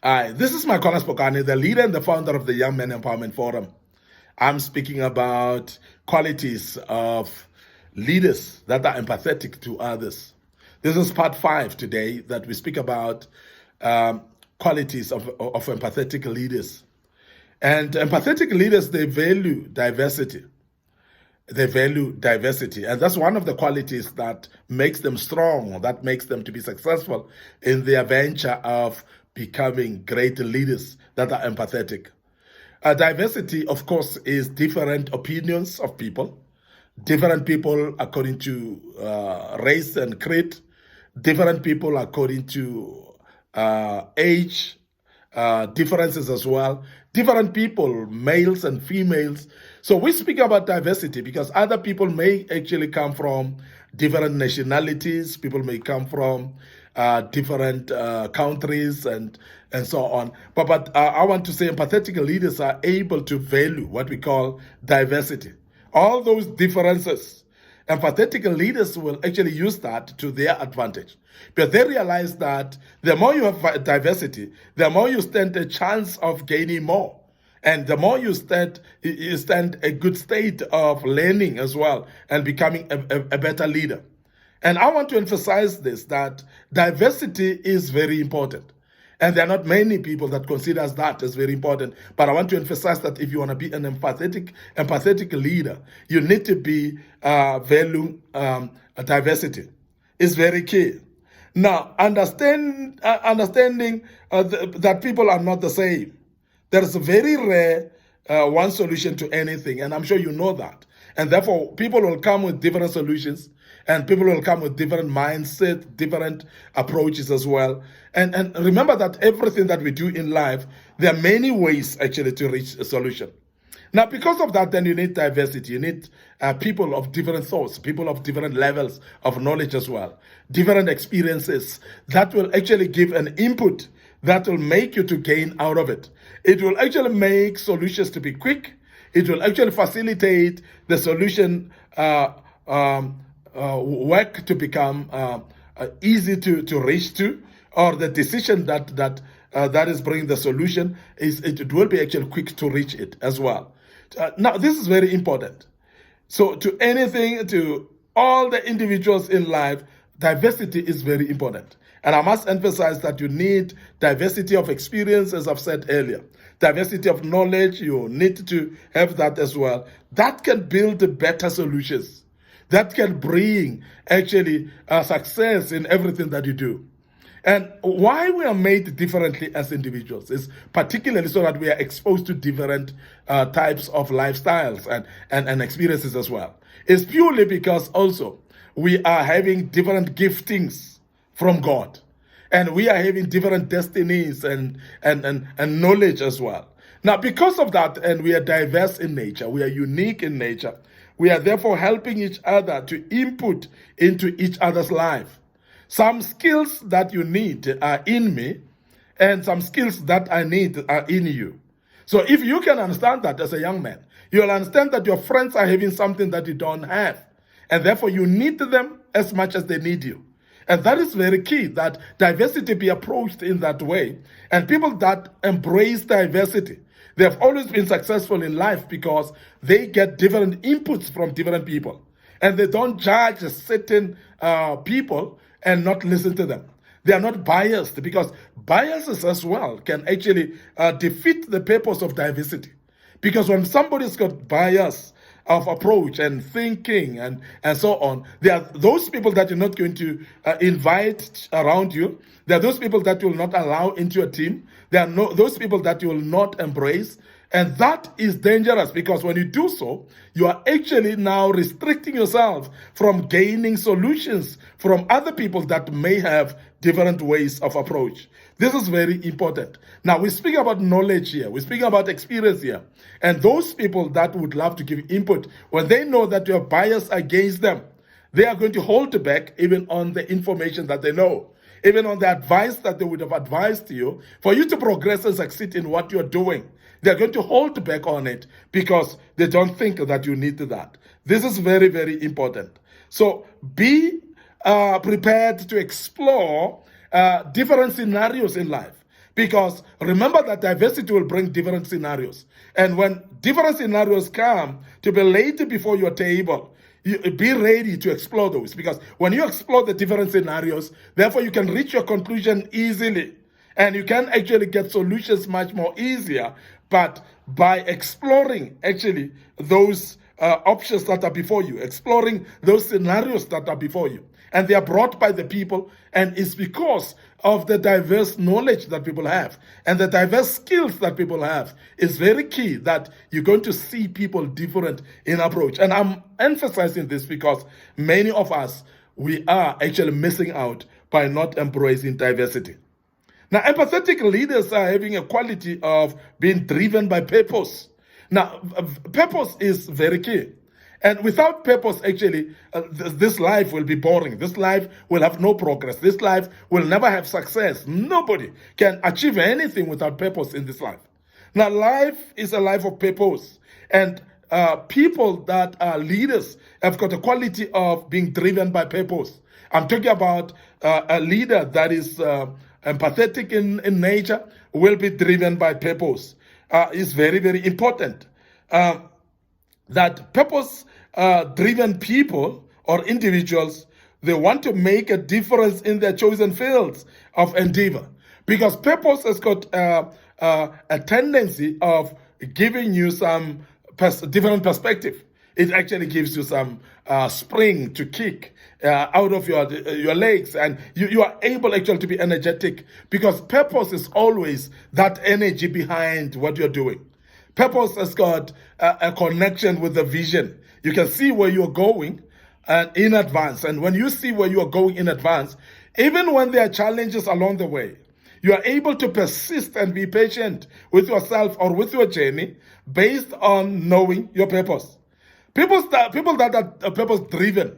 Hi, this is Micornus, Phokane, the leader and the founder of the Young Men Empowerment Forum. I'm speaking about qualities of leaders that are empathetic to others. This is part 5 today that we speak about qualities of empathetic leaders. And empathetic leaders, they value diversity. And that's one of the qualities that makes them strong, that makes them to be successful in their venture of becoming great leaders that are empathetic. Diversity, of course, is different opinions of people, different people according to race and creed, different people according to age, differences as well, different people, males and females. So we speak about diversity because other people may actually come from different nationalities, people may come from different countries and so on. But I want to say empathetic leaders are able to value what we call diversity. All those differences, empathetic leaders will actually use that to their advantage. Because they realize that the more you have diversity, the more you stand a chance of gaining more. And the more you stand a good state of learning as well and becoming a better leader. And I want to emphasize this, that diversity is very important. And there are not many people that consider that as very important. But I want to emphasize that if you want to be an empathetic leader, you need to be valuing diversity. It's very key. Now, understanding that people are not the same. There is a very rare one solution to anything, and I'm sure you know that. And therefore, people will come with different solutions, and people will come with different mindset, different approaches as well. And remember that everything that we do in life, there are many ways actually to reach a solution. Now, because of that, then you need diversity. You need people of different thoughts, people of different levels of knowledge as well, different experiences that will actually give an input that will make you to gain out of it. It will actually make solutions to be quick. It will actually facilitate the solution work to become easy to reach to, or the decision that is bringing the solution it will be actually quick to reach it as well. Now, this is very important. So to all the individuals in life, diversity is very important. And I must emphasize that you need diversity of experience, as I've said earlier. Diversity of knowledge, you need to have that as well. That can build better solutions. That can bring actually success in everything that you do. And why we are made differently as individuals is particularly so that we are exposed to different types of lifestyles and experiences as well. It's purely because also we are having different giftings from God. And we are having different destinies and knowledge as well. Now, because of that, and we are diverse in nature, we are unique in nature, we are therefore helping each other to input into each other's life. Some skills that you need are in me, and some skills that I need are in you. So if you can understand that as a young man, you'll understand that your friends are having something that you don't have. And therefore, you need them as much as they need you. And that is very key, that diversity be approached in that way. And people that embrace diversity, they have always been successful in life because they get different inputs from different people. And they don't judge certain people and not listen to them. They are not biased, because biases as well can actually defeat the purpose of diversity. Because when somebody's got bias of approach and thinking and so on, there are those people that you're not going to invite around you. There are those people that you will not allow into your team. There are those people that you will not embrace. And that is dangerous, because when you do so, you are actually now restricting yourself from gaining solutions from other people that may have different ways of approach. This is very important. Now, we speak about knowledge here. We speak about experience here. And those people that would love to give input, when they know that you are biased against them, they are going to hold back even on the information that they know, even on the advice that they would have advised you for you to progress and succeed in what you're doing. They're going to hold back on it because they don't think that you need that. This is very, very important. So be prepared to explore different scenarios in life. Because remember that diversity will bring different scenarios. And when different scenarios come to be laid before your table, you be ready to explore those. Because when you explore the different scenarios, therefore you can reach your conclusion easily. And you can actually get solutions much more easier, but by exploring actually those options that are before you, exploring those scenarios that are before you. And they are brought by the people, and it's because of the diverse knowledge that people have and the diverse skills that people have. It's very key that you're going to see people different in approach. And I'm emphasizing this because many of us, we are actually missing out by not embracing diversity. Now, empathetic leaders are having a quality of being driven by purpose. Now, purpose is very key. And without purpose, actually, this life will be boring. This life will have no progress. This life will never have success. Nobody can achieve anything without purpose in this life. Now, life is a life of purpose. And people that are leaders have got a quality of being driven by purpose. I'm talking about a leader that is empathetic in nature, will be driven by purpose. It's very, very important. That purpose-driven people or individuals, they want to make a difference in their chosen fields of endeavor. Because purpose has got a tendency of giving you some different perspective. It actually gives you some spring to kick out of your legs, and you are able actually to be energetic, because purpose is always that energy behind what you're doing. Purpose has got a connection with the vision. You can see where you're going in advance. And when you see where you are going in advance, even when there are challenges along the way, you are able to persist and be patient with yourself or with your journey based on knowing your purpose. People that are purpose-driven,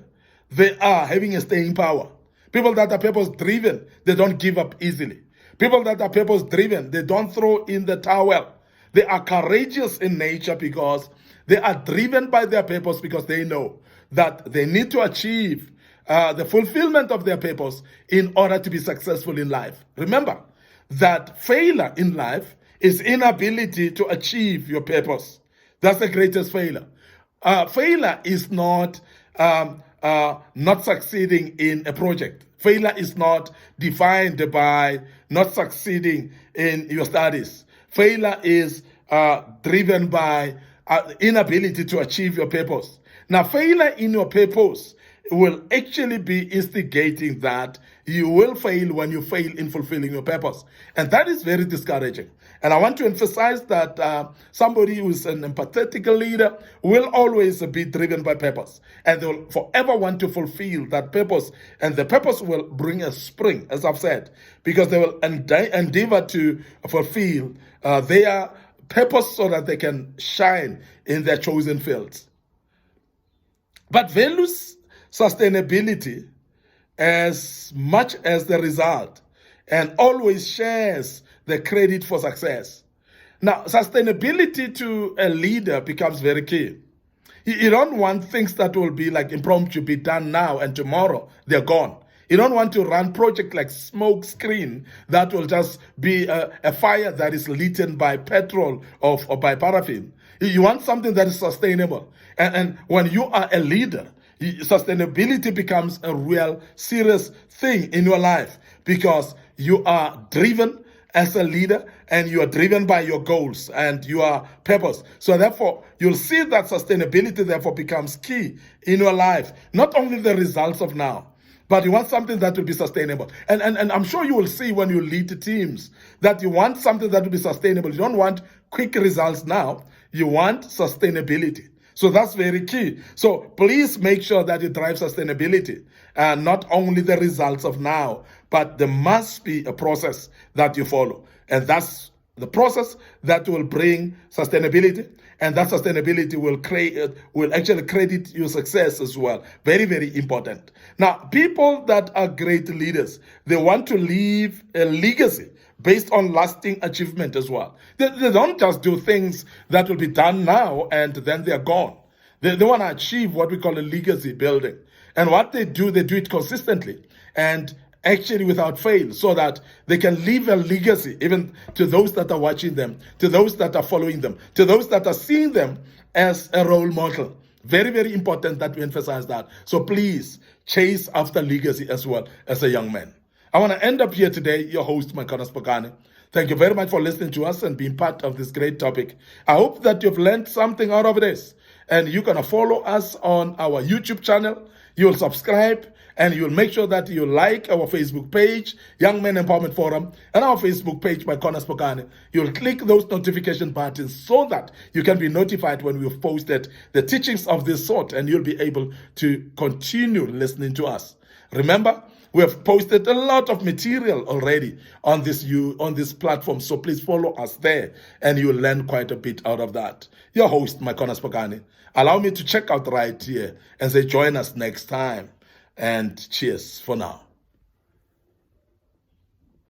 they are having a staying power. People that are purpose-driven, they don't give up easily. People that are purpose-driven, they don't throw in the towel. They are courageous in nature because they are driven by their purpose, because they know that they need to achieve the fulfillment of their purpose in order to be successful in life. Remember that failure in life is inability to achieve your purpose. That's the greatest failure. Failure is not succeeding in a project. Failure is not defined by not succeeding in your studies. Failure is driven by inability to achieve your purpose. Now, failure in your purpose will actually be instigating that you will fail when you fail in fulfilling your purpose. And that is very discouraging. And I want to emphasize that somebody who is an empathetic leader will always be driven by purpose. And they will forever want to fulfill that purpose. And the purpose will bring a spring, as I've said, because they will endeavor to fulfill their purpose so that they can shine in their chosen fields. But values sustainability as much as the result, and always shares the credit for success. Now, sustainability to a leader becomes very key. You don't want things that will be like impromptu, be done now and tomorrow they're gone. You don't want to run project like smoke screen that will just be a fire that is lit by petrol or by paraffin. You want something that is sustainable. And when you are a leader, sustainability becomes a real serious thing in your life, because you are driven as a leader and you are driven by your goals and your purpose. So therefore, you'll see that sustainability therefore becomes key in your life. Not only the results of now, but you want something that will be sustainable. And I'm sure you will see when you lead teams that you want something that will be sustainable. You don't want quick results now. You want sustainability. So that's very key. So please make sure that you drive sustainability, and not only the results of now, but there must be a process that you follow. And that's the process that will bring sustainability, and that sustainability will actually credit your success as well. Very, very important. Now, people that are great leaders, they want to leave a legacy based on lasting achievement as well. They don't just do things that will be done now and then they're gone. They want to achieve what we call a legacy building. And what they do it consistently. And actually without fail, so that they can leave a legacy even to those that are watching them, to those that are following them, to those that are seeing them as a role model. Very, very important that we emphasize that. So please chase after legacy as well as a young man. I want to end up here today, your host, Micornus Phokane. Thank you very much for listening to us and being part of this great topic. I hope that you've learned something out of this. And you're going to follow us on our YouTube channel. You'll subscribe and you'll make sure that you like our Facebook page, Young Men Empowerment Forum, and our Facebook page by Micornus Phokane. You'll click those notification buttons so that you can be notified when we've posted the teachings of this sort, and you'll be able to continue listening to us. Remember, we have posted a lot of material already on this platform, so please follow us there, and you'll learn quite a bit out of that. Your host, Micornus Phokane. Allow me to check out right here and say join us next time. And cheers for now.